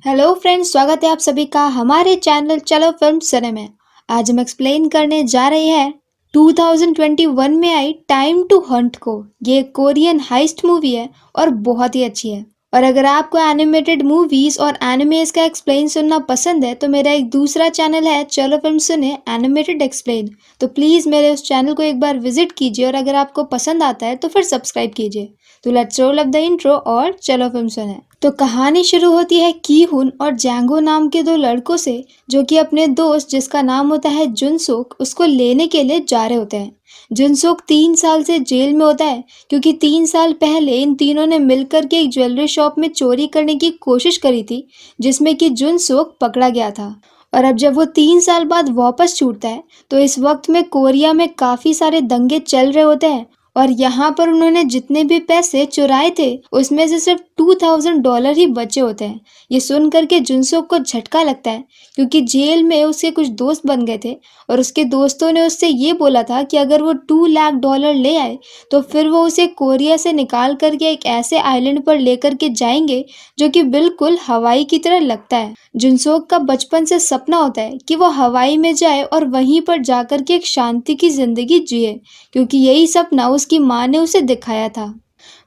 Hello friends, स्वागत है आप सभी का हमारे चैनल चलो फिल्म सिने में। आज हम एक्सप्लेन करने जा रहे हैं 2021 में आई टाइम टू हंट को। ये कोरियन हाइस्ट मूवी है और बहुत ही अच्छी है। और अगर आपको एनिमेटेड मूवीज और एनिमेस का एक्सप्लेन सुनना पसंद है तो मेरा एक दूसरा चैनल है चलो फिल्म सुने एनिमेटेड एक्सप्लेन। तो प्लीज़ मेरे उस चैनल को एक बार विजिट कीजिए और अगर आपको पसंद आता है तो फिर सब्सक्राइब कीजिए। तो let's roll up the intro और चलो फिल्म सुने। तो कहानी शुरू होती है की हुन और जैंगो नाम के दो लड़कों से, जो कि अपने दोस्त जिसका नाम होता है जुनसोक उसको लेने के लिए जा रहे होते हैं। जुनसोक 3 साल से जेल में होता है क्योंकि 3 साल पहले इन तीनों ने मिलकर के एक ज्वेलरी शॉप में चोरी करने की कोशिश करी थी, जिसमें कि जुनसोक पकड़ा गया था। और अब जब वो 3 साल बाद वापस छूटता है तो इस वक्त में कोरिया में काफी सारे दंगे चल रहे होते हैं और यहाँ पर उन्होंने जितने भी पैसे चुराए थे उसमें से सिर्फ $2000 ही बचे होते हैं। ये सुन करके जुनसोक को झटका लगता है क्योंकि जेल में उसके कुछ दोस्त बन गए थे और उसके दोस्तों ने उससे ये बोला था कि अगर वो $2 लाख ले आए तो फिर वो उसे कोरिया से निकाल करके एक ऐसे आइलैंड पर लेकर के जाएंगे जो कि बिल्कुल हवाई की तरह लगता है। जुनसोक का बचपन से सपना होता है कि वो हवाई में जाए और वहीं पर जाकर के एक शांति की जिंदगी जिए, क्योंकि यही सपना उसकी माँ ने उसे दिखाया था।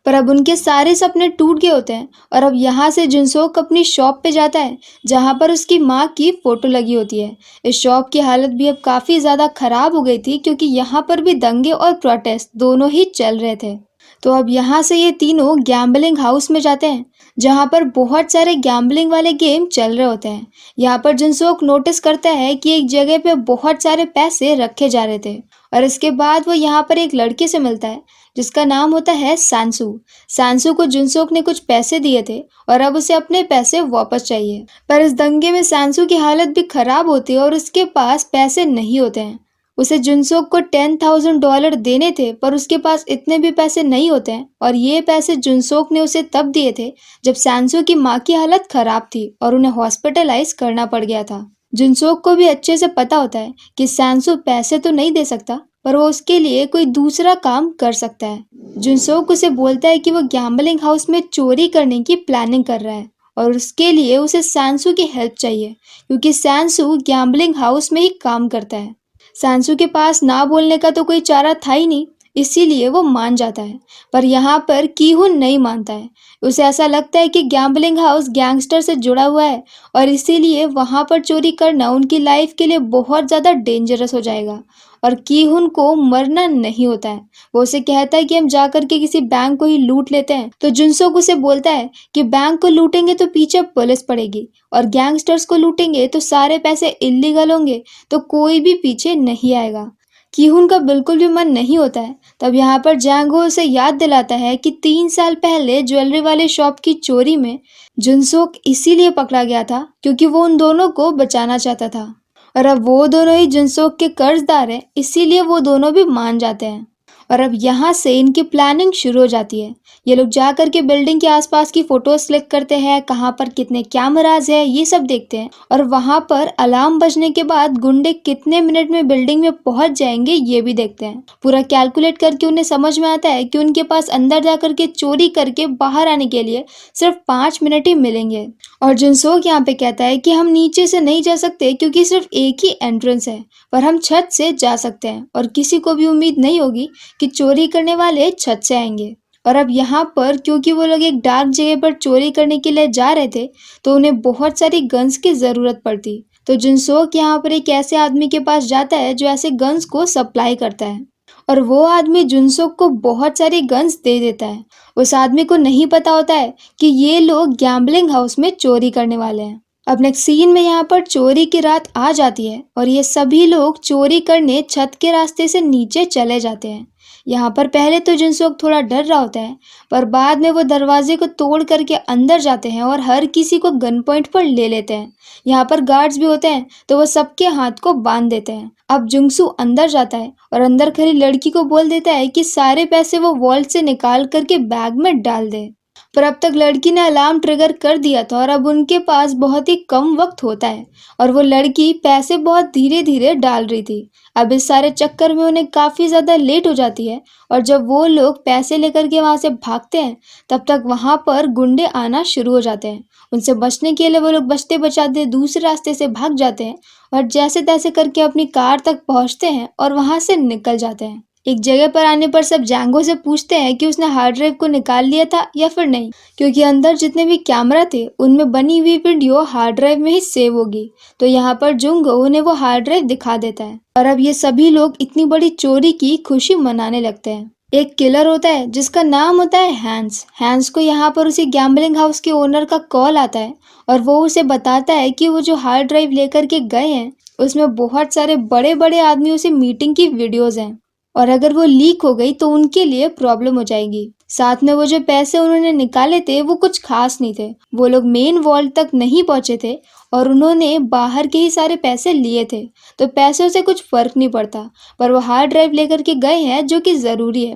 पर अब उनके सारे सपने टूट गए होते हैं और अब यहाँ से जुनसोक अपनी शॉप पे जाता है जहाँ पर उसकी माँ की फोटो लगी होती है। इस शॉप की हालत भी अब काफ़ी ज़्यादा खराब हो गई थी क्योंकि यहाँ पर भी दंगे और प्रोटेस्ट दोनों ही चल रहे थे। तो अब यहाँ से ये तीनों गैम्बलिंग हाउस में जाते हैं जहाँ पर बहुत सारे गैम्बलिंग वाले गेम चल रहे होते हैं। यहाँ पर जुनसोक नोटिस करता है कि एक जगह पे बहुत सारे पैसे रखे जा रहे थे और इसके बाद वो यहाँ पर एक लड़के से मिलता है जिसका नाम होता है सांसू। सांसू को जुनसोक ने कुछ पैसे दिए थे और अब उसे अपने पैसे वापस चाहिए। पर इस दंगे में सांसू की हालत भी खराब होती है और उसके पास पैसे नहीं होते हैं। उसे जुनसोक को $10,000 देने थे पर उसके पास इतने भी पैसे नहीं होते हैं और ये पैसे जुनसोक ने उसे तब दिए थे जब सांसू की माँ की हालत खराब थी और उन्हें हॉस्पिटलाइज करना पड़ गया था। जुनसोक को भी अच्छे से पता होता है कि सांसू पैसे तो नहीं दे सकता पर वो उसके लिए कोई दूसरा काम कर सकता है। जुनसोक उसे बोलता है कि वो गैम्बलिंग हाउस में चोरी करने की प्लानिंग कर रहा है और उसके लिए उसे सांसू की हेल्प चाहिए क्योंकि सांसू गैम्बलिंग हाउस में ही काम करता है। सांसू के पास ना बोलने का तो कोई चारा था ही नहीं, इसीलिए वो मान जाता है। पर यहाँ पर कीहुन नहीं मानता है। उसे ऐसा लगता है कि गैम्बलिंग हाउस गैंगस्टर से जुड़ा हुआ है और इसीलिए वहाँ पर चोरी करना उनकी लाइफ के लिए बहुत ज़्यादा डेंजरस हो जाएगा। और कीहुन को मरना नहीं होता है। वो उसे कहता है कि हम जाकर के किसी बैंक को ही लूट लेते हैं। तो जुनसोक उसे बोलता है कि बैंक को लूटेंगे तो पीछे पुलिस पड़ेगी और गैंगस्टर्स को लूटेंगे तो सारे पैसे इल्लीगल होंगे, तो कोई भी पीछे नहीं आएगा। कीहुन का बिल्कुल भी मन नहीं होता है। तब यहाँ पर जैंगो उसे याद दिलाता है कि 3 साल पहले ज्वेलरी वाले शॉप की चोरी में जुनसोक इसीलिए पकड़ा गया था क्योंकि वो उन दोनों को बचाना चाहता था और अब वो दोनों ही जुनसोक के कर्जदार हैं, इसीलिए वो दोनों भी मान जाते हैं। और अब यहाँ से इनकी प्लानिंग शुरू हो जाती है। ये लोग जा करके बिल्डिंग के आसपास की फोटोज क्लिक करते हैं, कहाँ पर कितने कैमराज है ये सब देखते हैं और वहाँ पर अलार्म बजने के बाद गुंडे कितने मिनट में बिल्डिंग में पहुंच जाएंगे ये भी देखते हैं। पूरा कैलकुलेट करके उन्हें समझ में आता है कि उनके पास अंदर जा करके चोरी करके बाहर आने के लिए सिर्फ 5 मिनट ही मिलेंगे। और जुनसोक यहाँ पे कहता है कि हम नीचे से नहीं जा सकते क्योंकि सिर्फ एक ही एंट्रेंस है, पर हम छत से जा सकते हैं और किसी को भी उम्मीद नहीं होगी कि चोरी करने वाले छत से आएंगे। और अब यहाँ पर क्योंकि वो लोग एक डार्क जगह पर चोरी करने के लिए जा रहे थे तो उन्हें बहुत सारी गन्स की ज़रूरत पड़ती। तो जुनसोक यहाँ पर एक ऐसे आदमी के पास जाता है जो ऐसे गन्स को सप्लाई करता है और वो आदमी जुनसोक को बहुत सारी गन्स दे देता है। उस आदमी को नहीं पता होता है कि ये लोग गैम्बलिंग हाउस में चोरी करने वाले हैं। अब नेक्स्ट सीन में यहाँ पर चोरी की रात आ जाती है और ये सभी लोग चोरी करने छत के रास्ते से नीचे चले जाते हैं। यहाँ पर पहले तो जुनसोक थोड़ा डर रहा होता है पर बाद में वो दरवाजे को तोड़ करके अंदर जाते हैं और हर किसी को गन पॉइंट पर ले लेते हैं। यहाँ पर गार्ड्स भी होते हैं तो वो सबके हाथ को बांध देते हैं। अब जुंगसू अंदर जाता है और अंदर खड़ी लड़की को बोल देता है कि सारे पैसे वो वॉल्ट से निकाल करके बैग में डाल दे। पर अब तक लड़की ने अलार्म ट्रिगर कर दिया था और अब उनके पास बहुत ही कम वक्त होता है और वो लड़की पैसे बहुत धीरे धीरे डाल रही थी। अब इस सारे चक्कर में उन्हें काफी ज्यादा लेट हो जाती है और जब वो लोग पैसे लेकर के वहां से भागते हैं तब तक वहां पर गुंडे आना शुरू हो जाते हैं। उनसे बचने के लिए वो लोग बचते बचाते दूसरे रास्ते से भाग जाते हैं और जैसे तैसे करके अपनी कार तक पहुंचते हैं और वहां से निकल जाते हैं। एक जगह पर आने पर सब जैंगो से पूछते हैं कि उसने हार्ड ड्राइव को निकाल लिया था या फिर नहीं, क्योंकि अंदर जितने भी कैमरा थे उनमें बनी हुई वीडियो हार्ड ड्राइव में ही सेव होगी। तो यहाँ पर जुंगो उन्हें वो हार्ड ड्राइव दिखा देता है और अब ये सभी लोग इतनी बड़ी चोरी की खुशी मनाने लगते हैं। एक किलर होता है जिसका नाम होता है हैंस। हैंस को यहाँ पर उसी गैम्बलिंग हाउस के ओनर का कॉल आता है और वो उसे बताता है कि वो जो हार्ड ड्राइव लेकर के गए हैं उसमें बहुत सारे बड़े बड़े आदमियों से मीटिंग की वीडियोज हैं और अगर वो लीक हो गई तो उनके लिए प्रॉब्लम हो जाएगी। साथ में वो जो पैसे उन्होंने निकाले थे वो कुछ खास नहीं थे। वो लोग मेन वॉल्ट तक नहीं पहुंचे थे और उन्होंने बाहर के ही सारे पैसे लिए थे, तो पैसों से कुछ फर्क नहीं पड़ता। पर वो हार्ड ड्राइव लेकर के गए हैं जो कि जरूरी है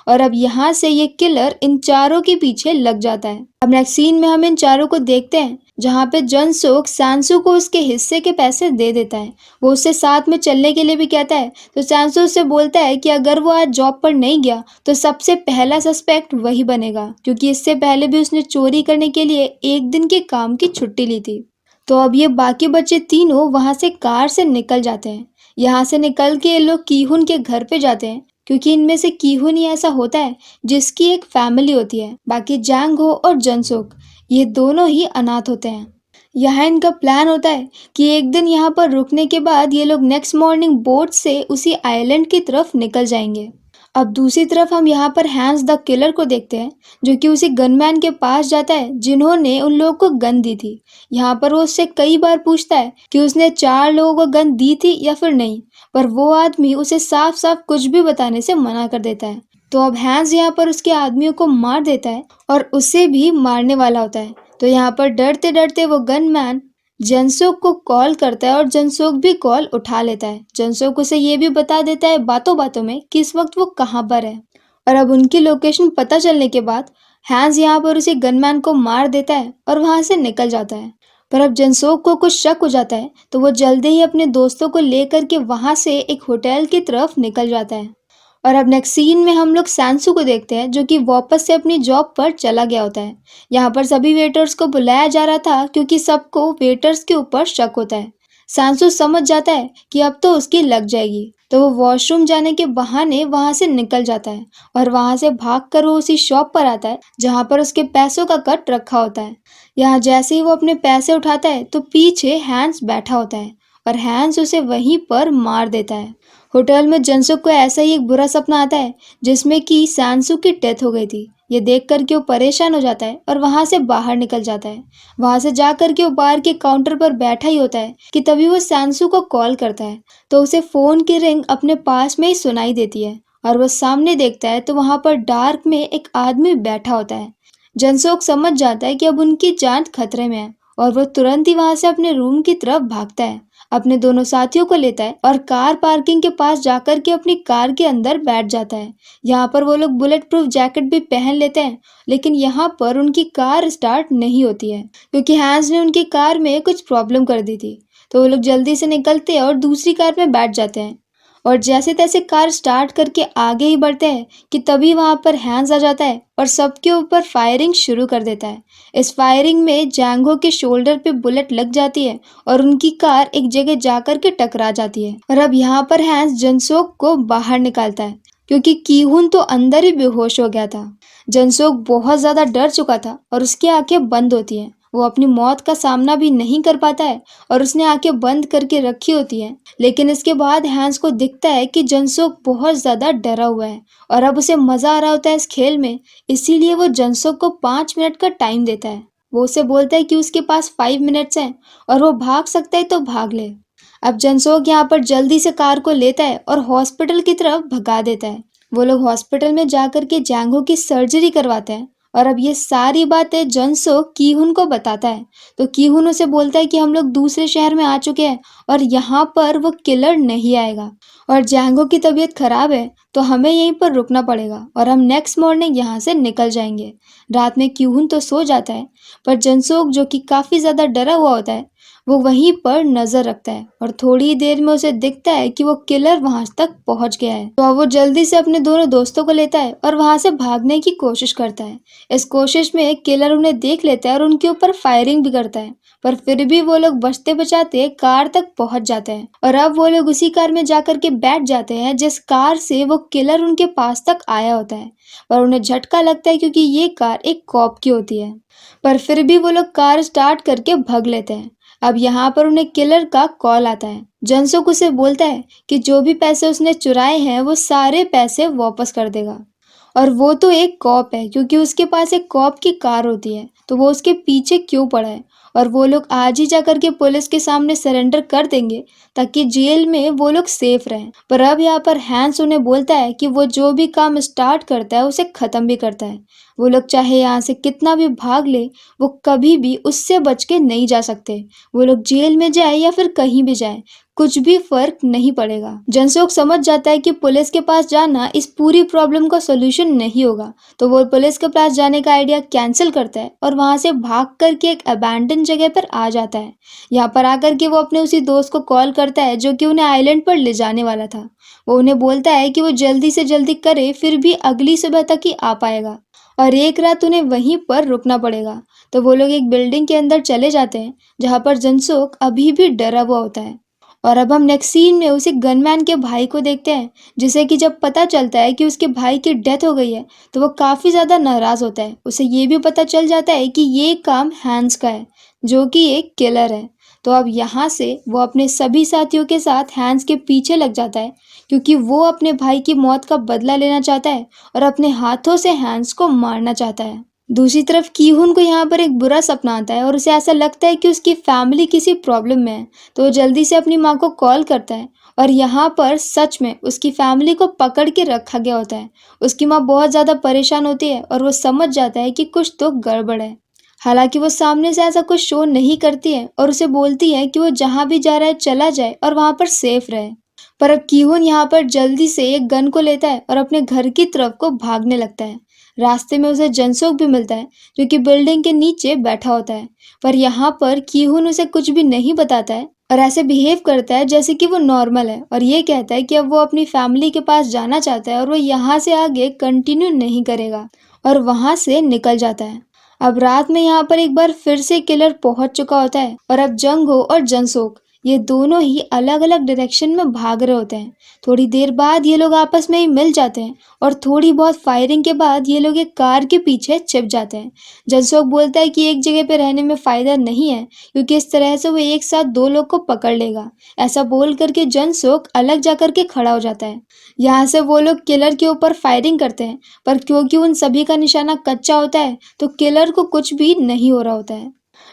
और अब यहाँ से ये किलर इन चारों के पीछे लग जाता है। अब नेक्स्ट सीन में हम इन चारों को देखते हैं जहाँ पे जंसोक सैंसू को उसके हिस्से के पैसे दे देता है। वो उससे साथ में चलने के लिए भी कहता है, तो सैंसू उससे बोलता है कि अगर वो आज जॉब पर नहीं गया तो सबसे पहला सस्पेक्ट वही बनेगा, क्योंकि इससे पहले भी उसने चोरी करने के लिए एक दिन के काम की छुट्टी ली थी। तो अब ये बाकी बच्चे तीनों वहां से कार से निकल जाते हैं। यहाँ से निकल के ये लोग कीहुन के घर पे जाते हैं, क्योंकि इनमें से कीहुन ही ऐसा होता है जिसकी एक फैमिली होती है। बाकी जैंग हो और जंसोक ये दोनों ही अनाथ होते हैं। यहाँ इनका प्लान होता है कि एक दिन यहाँ पर रुकने के बाद ये लोग नेक्स्ट मॉर्निंग बोट से उसी आइलैंड की तरफ निकल जाएंगे। अब दूसरी तरफ हम यहाँ पर हैंस द किलर को देखते हैं जो कि उसी गनमैन के पास जाता है जिन्होंने उन लोगों को गन दी थी। यहाँ पर वो उससे कई बार पूछता है कि उसने 4 लोगों को गन दी थी या फिर नहीं, पर वो आदमी उसे साफ साफ कुछ भी बताने से मना कर देता है। तो अब हैंस यहाँ पर उसके आदमियों को मार देता है और उसे भी मारने वाला होता है। तो यहाँ पर डरते डरते वो गनमैन जंसोक को कॉल करता है और जंसोक भी कॉल उठा लेता है। जंसोक उसे ये भी बता देता है बातों बातों में कि इस वक्त वो कहाँ पर है और अब उनकी लोकेशन पता चलने के बाद हैंस यहाँ पर उसे गनमैन को मार देता है और वहां से निकल जाता है। पर अब जंसोक को कुछ शक हो जाता है तो वो जल्दी ही अपने दोस्तों को लेकर के वहां से एक होटल की तरफ निकल जाता है। और अब नेक्स्ट सीन में हम लोग सैंसू को देखते हैं जो कि वापस से अपनी जॉब पर चला गया होता है। यहाँ पर सभी वेटर्स को बुलाया जा रहा था क्योंकि सबको वेटर्स के ऊपर शक होता है। सैंसू समझ जाता है कि अब तो उसकी लग जाएगी, तो वो वॉशरूम जाने के बहाने वहां से निकल जाता है और वहां से भागकर वो उसी शॉप पर आता है जहां पर उसके पैसों का कट रखा होता है। यहाँ जैसे ही वो अपने पैसे उठाता है तो पीछे हैंस बैठा होता है और हैंस उसे वहीं पर मार देता है। होटल में जंसुक को ऐसा ही एक बुरा सपना आता है जिसमें कि सैंसू की डेथ हो गई थी। ये देख करके वो परेशान हो जाता है और वहां से बाहर निकल जाता है। वहां से जा करके वो बार के काउंटर पर बैठा ही होता है कि तभी वो सैंसू को कॉल करता है, तो उसे फोन की रिंग अपने पास में ही सुनाई देती है और वो सामने देखता है तो वहां पर डार्क में एक आदमी बैठा होता है। जंसोक समझ जाता है कि अब उनकी जान खतरे में है और वो तुरंत ही वहां से अपने रूम की तरफ भागता है। अपने दोनों साथियों को लेता है और कार पार्किंग के पास जाकर के अपनी कार के अंदर बैठ जाता है। यहाँ पर वो लोग बुलेट प्रूफ जैकेट भी पहन लेते हैं, लेकिन यहाँ पर उनकी कार स्टार्ट नहीं होती है क्योंकि हैंस ने उनकी कार में कुछ प्रॉब्लम कर दी थी। तो वो लोग जल्दी से निकलते हैं और दूसरी कार में बैठ जाते हैं और जैसे तैसे कार स्टार्ट करके आगे ही बढ़ते हैं कि तभी वहां पर हैंस आ जाता है और सबके ऊपर फायरिंग शुरू कर देता है। इस फायरिंग में जैंगो के शोल्डर पे बुलेट लग जाती है और उनकी कार एक जगह जाकर के टकरा जाती है। और अब यहाँ पर हैंस जंसोक को बाहर निकालता है क्योंकि कीहुन तो अंदर ही बेहोश हो गया था। जंसोक बहुत ज्यादा डर चुका था और उसकी आंखें बंद होती हैं। वो अपनी मौत का सामना भी नहीं कर पाता है और उसने आंखें बंद करके रखी होती हैं। लेकिन इसके बाद हैंस को दिखता है कि जंसोक बहुत ज्यादा डरा हुआ है और अब उसे मजा आ रहा होता है इस खेल में, इसीलिए वो जंसोक को 5 मिनट का टाइम देता है। वो उसे बोलता है कि उसके पास 5 मिनट्स हैं और वो भाग सकता है तो भाग ले। अब जंसोक यहाँ पर जल्दी से कार को लेता है और हॉस्पिटल की तरफ भगा देता है। वो लोग हॉस्पिटल में जाकर के जैंगो की सर्जरी करवाते हैं और अब ये सारी बातें जंसोक कीहुन को बताता है। तो कीहुन उसे बोलता है कि हम लोग दूसरे शहर में आ चुके हैं और यहाँ पर वो किलर नहीं आएगा और जैंगो की तबीयत खराब है तो हमें यहीं पर रुकना पड़ेगा और हम नेक्स्ट मॉर्निंग यहाँ से निकल जाएंगे। रात में क्यूहन तो सो जाता है, पर जनसोक जो कि काफ़ी ज़्यादा डरा हुआ होता है, वो वहीं पर नज़र रखता है और थोड़ी ही देर में उसे दिखता है कि वो किलर वहां तक पहुंच गया है। तो अब वो जल्दी से अपने दोनों दोस्तों को लेता है और वहां से भागने की कोशिश करता है। इस कोशिश में किलर उन्हें देख लेता है और उनके ऊपर फायरिंग भी करता है, पर फिर भी वो लोग बचते बचाते कार तक पहुंच जाते हैं और अब वो लोग उसी कार में जाकर के बैठ जाते हैं जिस कार से वो किलर उनके पास तक आया होता है। पर उन्हें झटका लगता है क्योंकि ये कार एक कॉप की होती है, पर फिर भी वो लोग कार स्टार्ट करके भाग लेते हैं। अब यहाँ पर उन्हें किलर का कॉल आता है। जनसुक उसे बोलता है कि जो भी पैसे उसने चुराए हैं वो सारे पैसे वापस कर देगा, और वो तो एक कॉप है क्योंकि उसके पास एक कॉप की कार होती है, तो वो उसके पीछे क्यों पड़ा है। और वो लोग आज ही जाकर के पुलिस के सामने सरेंडर कर देंगे ताकि जेल में वो लोग सेफ रहें। पर अब यहाँ पर हैंस उन्हें बोलता है कि वो जो भी काम स्टार्ट करता है उसे खत्म भी करता है। वो लोग चाहे यहाँ से कितना भी भाग ले, वो कभी भी उससे बच के नहीं जा सकते। वो लोग जेल में जाए या फिर कहीं भी जाए, कुछ भी फर्क नहीं पड़ेगा। जनसोक समझ जाता है कि पुलिस के पास जाना इस पूरी प्रॉब्लम का सोल्यूशन नहीं होगा, तो वो पुलिस के पास जाने का आइडिया कैंसिल करता है और वहां से भाग करके एक अबैंडन जगह पर आ जाता है। यहाँ पर आकर के वो अपने उसी दोस्त को कॉल करता है जो कि उन्हें आइलैंड पर ले जाने वाला था। वो उन्हें बोलता है कि वो जल्दी से जल्दी करे, फिर भी अगली सुबह तक ही आ पाएगा और एक रात उन्हें वहीं पर रुकना पड़ेगा। तो वो लोग एक बिल्डिंग के अंदर चले जाते हैं जहाँ पर जनसोक अभी भी डरा हुआ होता है। और अब हम नेक्स्ट सीन में उसी गनमैन के भाई को देखते हैं, जिसे कि जब पता चलता है कि उसके भाई की डेथ हो गई है तो वो काफ़ी ज़्यादा नाराज़ होता है। उसे ये भी पता चल जाता है कि ये काम हैंस का है, जो कि एक किलर है। तो अब यहाँ से वो अपने सभी साथियों के साथ हैंस के पीछे लग जाता है क्योंकि वो अपने भाई की मौत का बदला लेना चाहता है और अपने हाथों से हैंस को मारना चाहता है। दूसरी तरफ कीहुन को यहाँ पर एक बुरा सपना आता है और उसे ऐसा लगता है कि उसकी फैमिली किसी प्रॉब्लम में है, तो वो जल्दी से अपनी माँ को कॉल करता है और यहाँ पर सच में उसकी फैमिली को पकड़ के रखा गया होता है। उसकी माँ बहुत ज़्यादा परेशान होती है और वो समझ जाता है कि कुछ तो गड़बड़ है। हालांकि वो सामने से ऐसा कुछ शो नहीं करती है और उसे बोलती है कि वो जहाँ भी जा रहा है चला जाए और वहाँ पर सेफ रहे। पर अब कीहुन यहाँ पर जल्दी से एक गन को लेता है और अपने घर की तरफ को भागने लगता है। रास्ते में उसे जनसोक भी मिलता है जो कि बिल्डिंग के नीचे बैठा होता है, पर यहाँ पर कीहुन उसे कुछ भी नहीं बताता है और ऐसे बिहेव करता है जैसे कि वो नॉर्मल है और ये कहता है कि अब वो अपनी फैमिली के पास जाना चाहता है और वो यहाँ से आगे कंटिन्यू नहीं करेगा और वहाँ से निकल जाता है। अब रात में यहाँ पर एक बार फिर से किलर पहुंच चुका होता है और अब जंगहो और जनसोक ये दोनों ही अलग अलग डायरेक्शन में भाग रहे होते हैं। थोड़ी देर बाद ये लोग आपस में ही मिल जाते हैं और थोड़ी बहुत फायरिंग के बाद ये लोग एक कार के पीछे छिप जाते हैं। जनसोक बोलता है कि एक जगह पे रहने में फायदा नहीं है क्योंकि इस तरह से वो एक साथ दो लोग को पकड़ लेगा। ऐसा बोल करके जनसोक अलग जाकर के खड़ा हो जाता है। यहाँ से वो लोग किलर के ऊपर फायरिंग करते हैं, पर क्योंकि उन सभी का निशाना कच्चा होता है तो किलर को कुछ भी नहीं हो रहा होता है।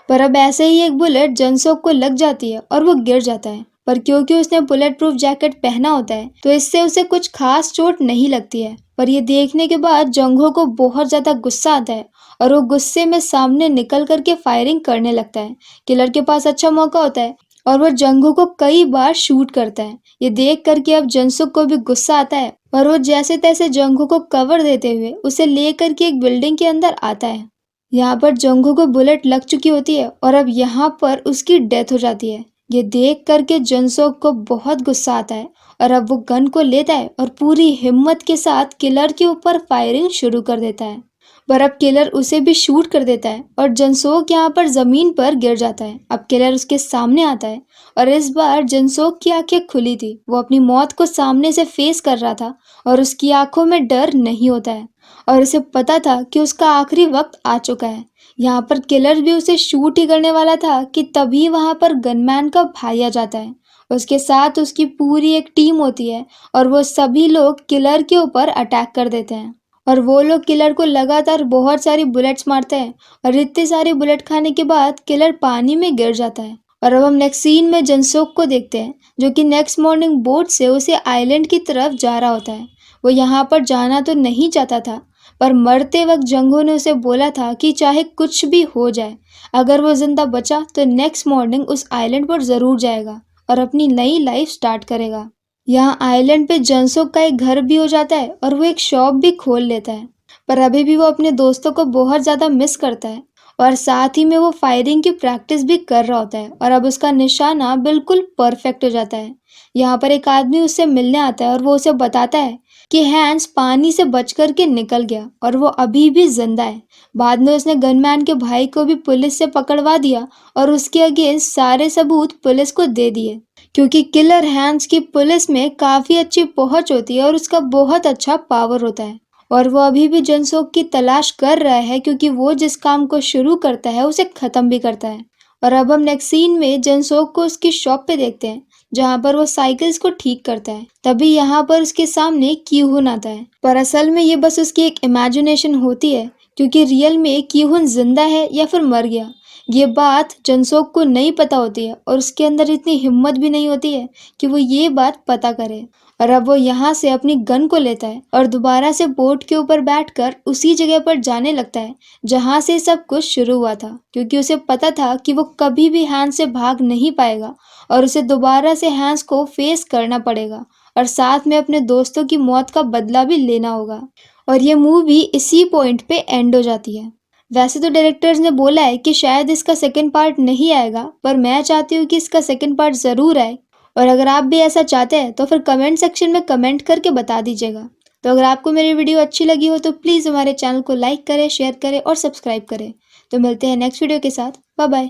पर अब ऐसे ही एक बुलेट जनसोक को लग जाती है और वो गिर जाता है, पर क्योंकि उसने बुलेट प्रूफ जैकेट पहना होता है तो इससे उसे कुछ खास चोट नहीं लगती है। पर ये देखने के बाद जंगहो को बहुत ज्यादा गुस्सा आता है और वो गुस्से में सामने निकल करके फायरिंग करने लगता है। किलर के पास अच्छा मौका होता है और वो जंगहो को कई बार शूट करता है। ये देख करके अब जनसुक को भी गुस्सा आता है और वो जैसे तैसे जंगहो को कवर देते हुए उसे ले करके एक बिल्डिंग के अंदर आता है। यहाँ पर जंगहो को बुलेट लग चुकी होती है और अब यहाँ पर उसकी डेथ हो जाती है। ये देख करके जनसोक को बहुत गुस्सा आता है और अब वो गन को लेता है और पूरी हिम्मत के साथ किलर के ऊपर फायरिंग शुरू कर देता है। पर अब किलर उसे भी शूट कर देता है और जनसोक यहाँ पर जमीन पर गिर जाता है। अब किलर उसके सामने आता है और इस बार जनसोक की आंखें खुली थी। वो अपनी मौत को सामने से फेस कर रहा था और उसकी आंखों में डर नहीं होता है और उसे पता था कि उसका आखिरी वक्त आ चुका है। यहाँ पर किलर भी उसे शूट ही करने वाला था कि तभी वहाँ पर गनमैन का भाई आ जाता है। उसके साथ उसकी पूरी एक टीम होती है और वो सभी लोग किलर के ऊपर अटैक कर देते हैं और वो लोग किलर को लगातार बहुत सारी बुलेट्स मारते हैं और इतने सारी बुलेट खाने के बाद किलर पानी में गिर जाता है। और अब हम नेक्स्ट सीन में जनसोक को देखते हैं जो कि नेक्स्ट मॉर्निंग बोट से उसे आइलैंड की तरफ जा रहा होता है। वो यहाँ पर जाना तो नहीं चाहता था, पर मरते वक्त जंगहो ने उसे बोला था कि चाहे कुछ भी हो जाए, अगर वो जिंदा बचा तो नेक्स्ट मॉर्निंग उस आइलैंड पर ज़रूर जाएगा और अपनी नई लाइफ स्टार्ट करेगा। यहाँ आइलैंड पे जंसोक का एक घर भी हो जाता है और वो एक शॉप भी खोल लेता है। पर अभी भी वो अपने दोस्तों को बहुत ज़्यादा मिस करता है और साथ ही में वो फायरिंग की प्रैक्टिस भी कर रहा होता है और अब उसका निशाना बिल्कुल परफेक्ट हो जाता है। यहाँ पर एक आदमी उससे मिलने आता है और वो उसे बताता है कि हैंस पानी से बच कर के निकल गया और वो अभी भी जिंदा है। बाद में उसने गनमैन के भाई को भी पुलिस से पकड़वा दिया और उसके अगेंस्ट सारे सबूत पुलिस को दे दिए, क्योंकि किलर हैंस की पुलिस में काफी अच्छी पहुंच होती है और उसका बहुत अच्छा पावर होता है। और वो अभी भी जंसोक की तलाश कर रहा है, क्योंकि वो जिस काम को शुरू करता है उसे खत्म भी करता है। और अब हम नेक्स्ट सीन में जंसोक को उसकी शॉप पे देखते हैं, जहाँ पर वो साइकिल्स को ठीक करता है। तभी यहाँ पर उसके सामने कीहुन आता है, पर असल में ये बस उसकी एक इमेजिनेशन होती है, क्योंकि रियल में कीहुन जिंदा है या फिर मर गया ये बात जंसोक को नहीं पता होती है और उसके अंदर इतनी हिम्मत भी नहीं होती है कि वो ये बात पता करे। और अब वो यहाँ से अपनी गन को लेता है और दोबारा से बोट के ऊपर बैठकर उसी जगह पर जाने लगता है जहाँ से सब कुछ शुरू हुआ था, क्योंकि उसे पता था कि वो कभी भी हैंस से भाग नहीं पाएगा और उसे दोबारा से हैंस को फेस करना पड़ेगा और साथ में अपने दोस्तों की मौत का बदला भी लेना होगा। और ये मूवी इसी पॉइंट पे एंड हो जाती है। वैसे तो डायरेक्टर्स ने बोला है कि शायद इसका सेकंड पार्ट नहीं आएगा, पर मैं चाहती हूँ कि इसका सेकंड पार्ट ज़रूर आए। और अगर आप भी ऐसा चाहते हैं तो फिर कमेंट सेक्शन में कमेंट करके बता दीजिएगा। तो अगर आपको मेरी वीडियो अच्छी लगी हो तो प्लीज़ हमारे चैनल को लाइक करें, शेयर करें और सब्सक्राइब करें। तो मिलते हैं नेक्स्ट वीडियो के साथ। Bye bye.